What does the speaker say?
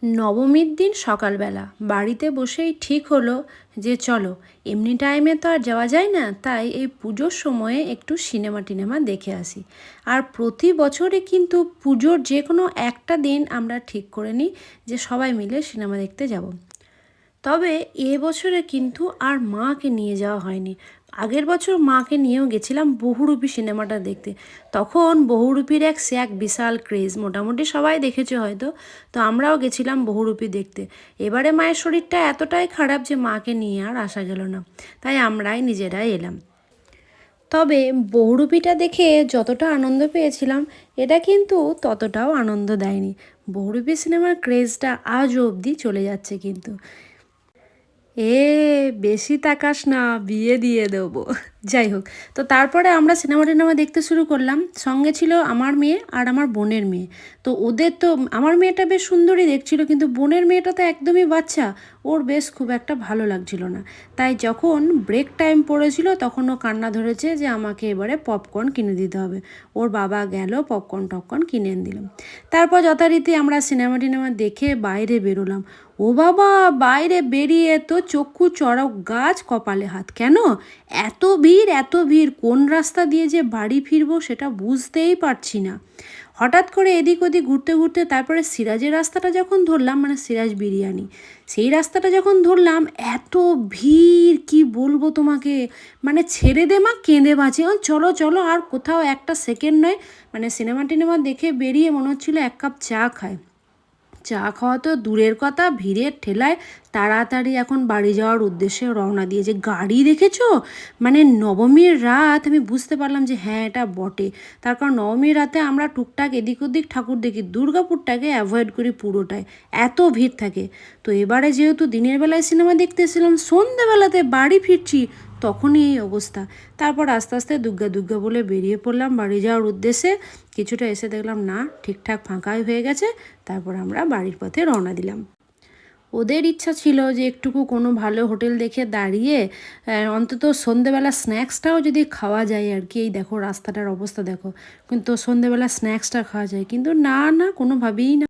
নবমীর দিন সকালবেলা বাড়িতে বসেই ঠিক হলো যে চলো এমনি টাইমে তো আর যাওয়া যায় না, তাই এই পুজোর সময়ে একটু সিনেমা টিনেমা দেখে আসি। আর প্রতি বছরে কিন্তু পুজোর যে কোনো একটা দিন আমরা ঠিক করে নিই যে সবাই মিলে সিনেমা দেখতে যাব। তবে এবছরে কিন্তু আর মাকে নিয়ে যাওয়া হয়নি। আগের বছর মাকে নিয়েও গেছিলাম বহুরূপী সিনেমাটা দেখতে। তখন বহুরূপীর এক বিশাল ক্রেজ, মোটামুটি সবাই দেখেছে হয়তো। তো আমরাও গেছিলাম বহুরূপী দেখতে। এবারে মায়ের শরীরটা এতটাই খারাপ যে মাকে নিয়ে আর আসা গেল না, তাই আমরাই নিজেরাই এলাম। তবে বহুরূপীটা দেখে যতটা আনন্দ পেয়েছিলাম, এটা কিন্তু ততটাও আনন্দ দেয়নি। বহুরূপী সিনেমার ক্রেজটা আজও অবধি চলে যাচ্ছে কিন্তু। এ বেশি তাকাস না, বিয়ে দিয়ে দেবো। যাই হোক, তো তারপরে আমরা সিনেমা টিনেমা দেখতে শুরু করলাম। সঙ্গে ছিল আমার মেয়ে আর আমার বোনের মেয়ে। তো ওদের তো আমার মেয়েটা বেশ সুন্দরী দেখছিল, কিন্তু বোনের মেয়েটা তো একদমই বাচ্চা, ওর বেশ খুব একটা ভালো লাগছিল না। তাই যখন ব্রেক টাইম পড়েছিল তখন ও কান্না ধরেছে যে আমাকে এবারে পপকর্ন কিনে দিতে হবে। ওর বাবা গেল পপকর্ন টপকর্ন কিনে এনে দিলাম। তারপর যথারীতি আমরা সিনেমা টিনেমা দেখে বাইরে বেরোলাম। ও বাবা, বাইরে বেরিয়ে তো চক্ষু চড়ক গাছ, কপালে হাত। কেন এত ভিড়, এত ভিড়! কোন রাস্তা দিয়ে যে বাড়ি ফিরবো সেটা বুঝতেই পারছি না। হঠাৎ করে এদিক ওদিক ঘুরতে ঘুরতে তারপরে সিরাজের রাস্তাটা যখন ধরলাম, মানে সিরাজ বিরিয়ানি, সেই রাস্তাটা যখন ধরলাম, এত ভিড় কি বলবো তোমাকে! মানে ছেড়ে দে মা, কেঁদে বাঁচে। ও চলো চলো, আর কোথাও একটা সেকেন্ড নয়। মানে সিনেমা টিনেমা দেখে বেরিয়ে মনে হচ্ছিলো এক কাপ চা খায়। চা খাওয়া তো দূরের কথা, ভিড়ের ঠেলায় তাড়াতাড়ি এখন বাড়ি যাওয়ার উদ্দেশ্যে রওনা দিয়েছে। গাড়ি দেখেছো? মানে নবমীর রাত আমি বুঝতে পারলাম যে হ্যাঁ, এটা বটে। তার কারণ নবমীর রাতে আমরা টুকটাক এদিক ওদিক ঠাকুর দেখি, দুর্গাপুরটাকে অ্যাভয়েড করি পুরোটাই, এত ভিড় থাকে। তো এবারে যেহেতু দিনের বেলায় সিনেমা দেখতে এসেছিলাম, সন্ধ্যেবেলাতে বাড়ি ফিরছি, তখনই এই অবস্থা। তারপর আস্তে আস্তে দুগ্গা দুগ্গা বলে বেরিয়ে পড়লাম বাড়ি যাওয়ার উদ্দেশ্যে। কিছুটা এসে দেখলাম না, ঠিকঠাক ফাঁকাই হয়ে গেছে। তারপর আমরা বাড়ির পথে রওনা দিলাম। ওদের ইচ্ছা ছিল যে একটুকু কোনো ভালো হোটেল দেখে দাঁড়িয়ে অন্তত সন্ধেবেলা স্ন্যাক্সটাও যদি খাওয়া যায় আর কি। এই দেখো রাস্তাটার অবস্থা দেখো, কিন্তু সন্ধেবেলা স্ন্যাক্সটা খাওয়া যায়, কিন্তু না না, কোনোভাবেই না।